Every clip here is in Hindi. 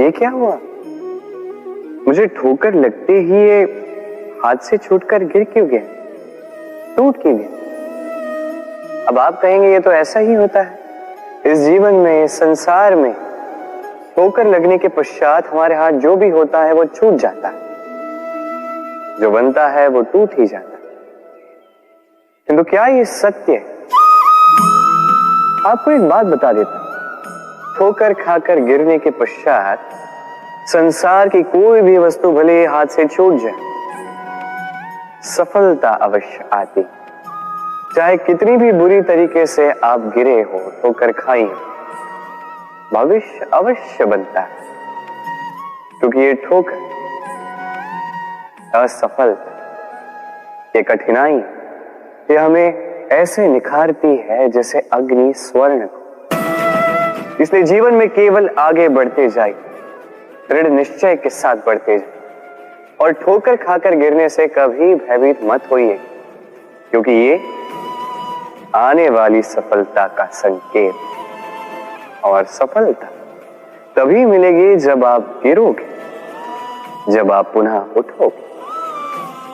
ये क्या हुआ? मुझे ठोकर लगते ही ये हाथ से छूटकर गिर क्यों गया, टूट क्यों गया? अब आप कहेंगे ये तो ऐसा ही होता है इस जीवन में, इस संसार में। ठोकर लगने के पश्चात हमारे हाथ जो भी होता है वो छूट जाता है, जो बनता है वो टूट ही जाता है। किंतु क्या ये सत्य है? आपको एक बात बता देता हूं, ठोकर खाकर गिरने के पश्चात संसार की कोई भी वस्तु भले हाथ से छूट जाए, सफलता अवश्य आती। चाहे कितनी भी बुरी तरीके से आप गिरे हो, ठोकर खाई हो, भविष्य अवश्य बनता है। क्योंकि ये ठोकर, असफलता, ये कठिनाई, ये हमें ऐसे निखारती है जैसे अग्नि स्वर्ण को। इसलिए जीवन में केवल आगे बढ़ते जाइए, दृढ़ निश्चय के साथ बढ़ते जाइए, और ठोकर खाकर गिरने से कभी भयभीत मत होइए, क्योंकि ये आने वाली सफलता का संकेत। और सफलता तभी मिलेगी जब आप गिरोगे, जब आप पुनः उठोगे,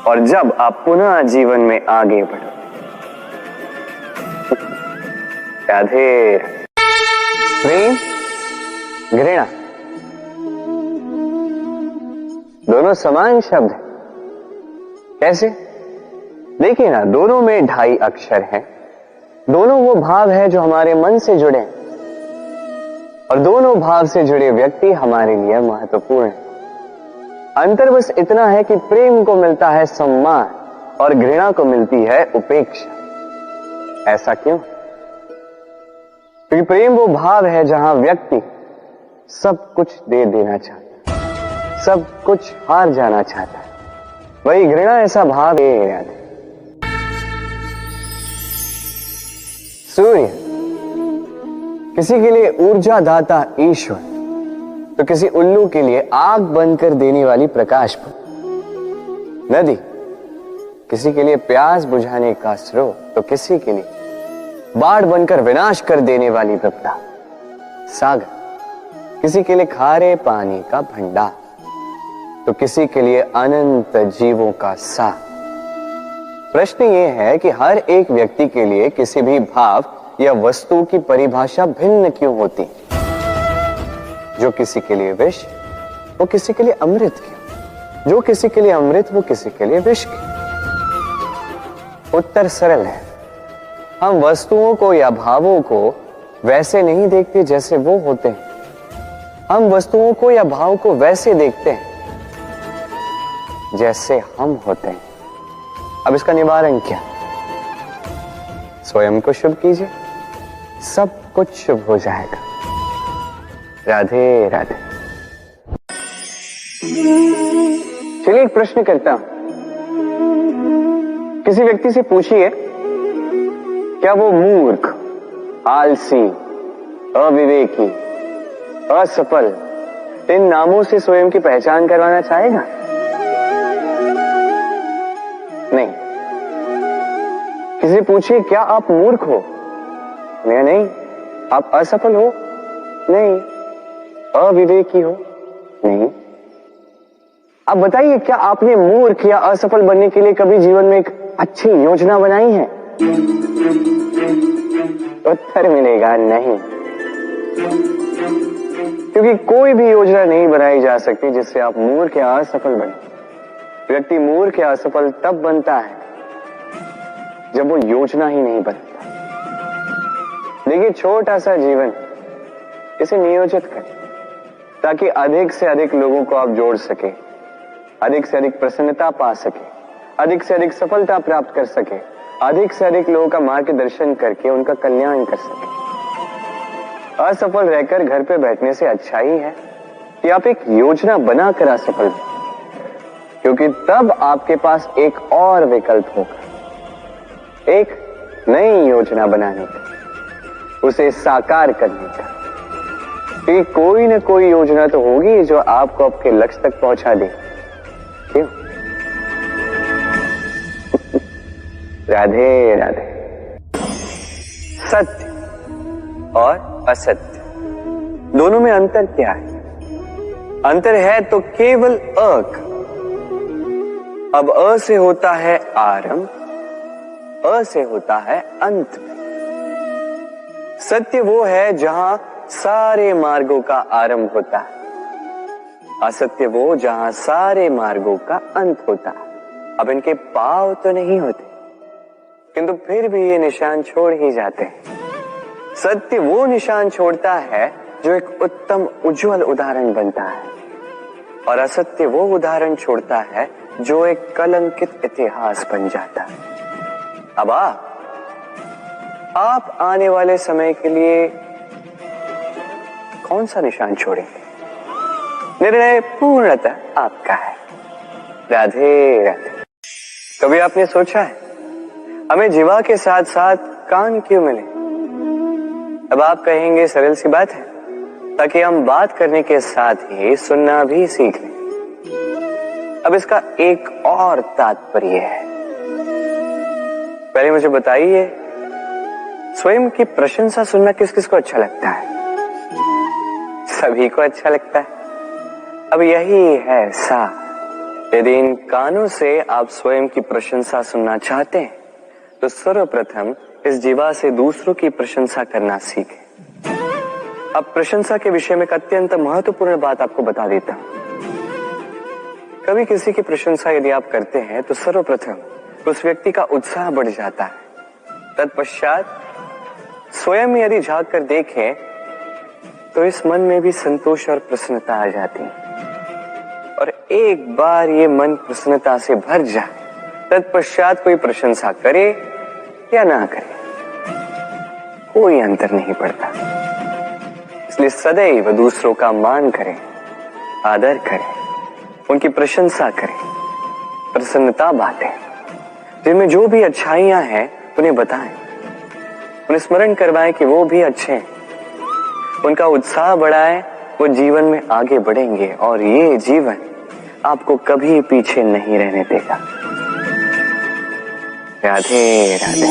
और जब आप पुनः जीवन में आगे बढ़ोगे। राधे। प्रेम, घृणा दोनों समान शब्द हैं। कैसे? देखिए ना, दोनों में 2.5 अक्षर हैं। दोनों वो भाव है जो हमारे मन से जुड़े हैं, और दोनों भाव से जुड़े व्यक्ति हमारे लिए महत्वपूर्ण है। अंतर बस इतना है कि प्रेम को मिलता है सम्मान और घृणा को मिलती है उपेक्षा। ऐसा क्यों? क्योंकि प्रेम वो भाव है जहां व्यक्ति सब कुछ दे देना चाहता है, सब कुछ हार जाना चाहता है। वही घृणा ऐसा भाव है। सूर्य किसी के लिए ऊर्जा दाता ईश्वर, तो किसी उल्लू के लिए आग बनकर देने वाली प्रकाश पुंज। नदी किसी के लिए प्यास बुझाने का स्रोत, तो किसी के लिए बाढ़ बनकर विनाश कर देने वाली विपदा। सागर किसी के लिए खारे पानी का भंडार, तो किसी के लिए अनंत जीवों का सागर। प्रश्न यह है कि हर एक व्यक्ति के लिए किसी भी भाव या वस्तु की परिभाषा भिन्न क्यों होती? जो किसी के लिए विष, वो किसी के लिए अमृत क्यों? जो किसी के लिए अमृत, वो किसी के लिए विष क्यों? उत्तर सरल है। हम वस्तुओं को या भावों को वैसे नहीं देखते जैसे वो होते हैं। हम वस्तुओं को या भाव को वैसे देखते हैं जैसे हम होते हैं। अब इसका निवारण क्या? स्वयं को शुभ कीजिए, सब कुछ शुभ हो जाएगा। राधे राधे। चलिए एक प्रश्न करता हूं। किसी व्यक्ति से पूछिए, क्या वो मूर्ख, आलसी, अविवेकी, असफल, इन नामों से स्वयं की पहचान करवाना चाहेगा? नहीं। किसी पूछिए, क्या आप मूर्ख हो? नहीं। आप असफल हो? नहीं। अविवेकी हो? नहीं। अब बताइए, क्या आपने मूर्ख या असफल बनने के लिए कभी जीवन में एक अच्छी योजना बनाई है? उत्तर मिलेगा नहीं। क्योंकि कोई भी योजना नहीं बनाई जा सकती जिससे आप मूर्ख या असफल बने। व्यक्ति मूर्ख या असफल तब बनता है जब वो योजना ही नहीं बनाता। देखिए, छोटा सा जीवन, इसे नियोजित करें ताकि अधिक से अधिक लोगों को आप जोड़ सके, अधिक से अधिक प्रसन्नता पा सके, अधिक से अधिक सफलता प्राप्त कर सके, अधिक से अधिक लोगों का मार्गदर्शन करके उनका कल्याण कर सके। असफल रहकर घर पे बैठने से अच्छा ही है कि आप एक योजना बनाकर असफल हो, क्योंकि तब आपके पास एक और विकल्प होगा, एक नई योजना बनाने का, उसे साकार करने का। क्योंकि कोई न कोई योजना तो होगी जो आपको आपके लक्ष्य तक पहुंचा दे। क्यों? राधे राधे। सत्य और असत्य दोनों में अंतर क्या है? अंतर है तो केवल अ का। अब अ से होता है आरंभ, अ से होता है अंत में। सत्य वो है जहां सारे मार्गों का आरंभ होता है, असत्य वो जहां सारे मार्गों का अंत होता है। अब इनके पांव तो नहीं होते, किंतु फिर भी ये निशान छोड़ ही जाते हैं। सत्य वो निशान छोड़ता है जो एक उत्तम उज्जवल उदाहरण बनता है, और असत्य वो उदाहरण छोड़ता है जो एक कलंकित इतिहास बन जाता है। अब आप आने वाले समय के लिए कौन सा निशान छोड़ेंगे? निर्णय पूर्णतः आपका है। राधे राधे। कभी आपने सोचा है हमें जीवा के साथ साथ कान क्यों मिले? अब आप कहेंगे सरल सी बात है, ताकि हम बात करने के साथ ही सुनना भी सीख लें। अब इसका एक और तात्पर्य है। पहले मुझे बताइए, स्वयं की प्रशंसा सुनना किस किस को अच्छा लगता है? सभी को अच्छा लगता है। अब यही है सा, यदि इन कानों से आप स्वयं की प्रशंसा सुनना चाहते हैं तो सर्वप्रथम इस जीवा से दूसरों की प्रशंसा करना सीखें। अब प्रशंसा के विषय में एक अत्यंत महत्वपूर्ण बात आपको बता देता हूं। कभी किसी की प्रशंसा यदि आप करते हैं तो सर्वप्रथम उस व्यक्ति का उत्साह बढ़ जाता है। तत्पश्चात स्वयं यदि झांक कर देखें तो इस मन में भी संतोष और प्रसन्नता आ जाती है, और एक बार ये मन प्रसन्नता से भर जाए, तत्पश्चात कोई प्रशंसा करे या ना करे, कोई अंतर नहीं पड़ता। इसलिए सदैव दूसरों का मान करें, आदर करें, उनकी प्रशंसा करें, प्रसन्नता बांटें, जिनमें जो भी अच्छाइयां हैं उन्हें बताएं, उन्हें स्मरण करवाएं कि वो भी अच्छे हैं, उनका उत्साह बढ़ाएं, वो जीवन में आगे बढ़ेंगे और ये जीवन आपको कभी पीछे नहीं रहने देगा। राधे राधे।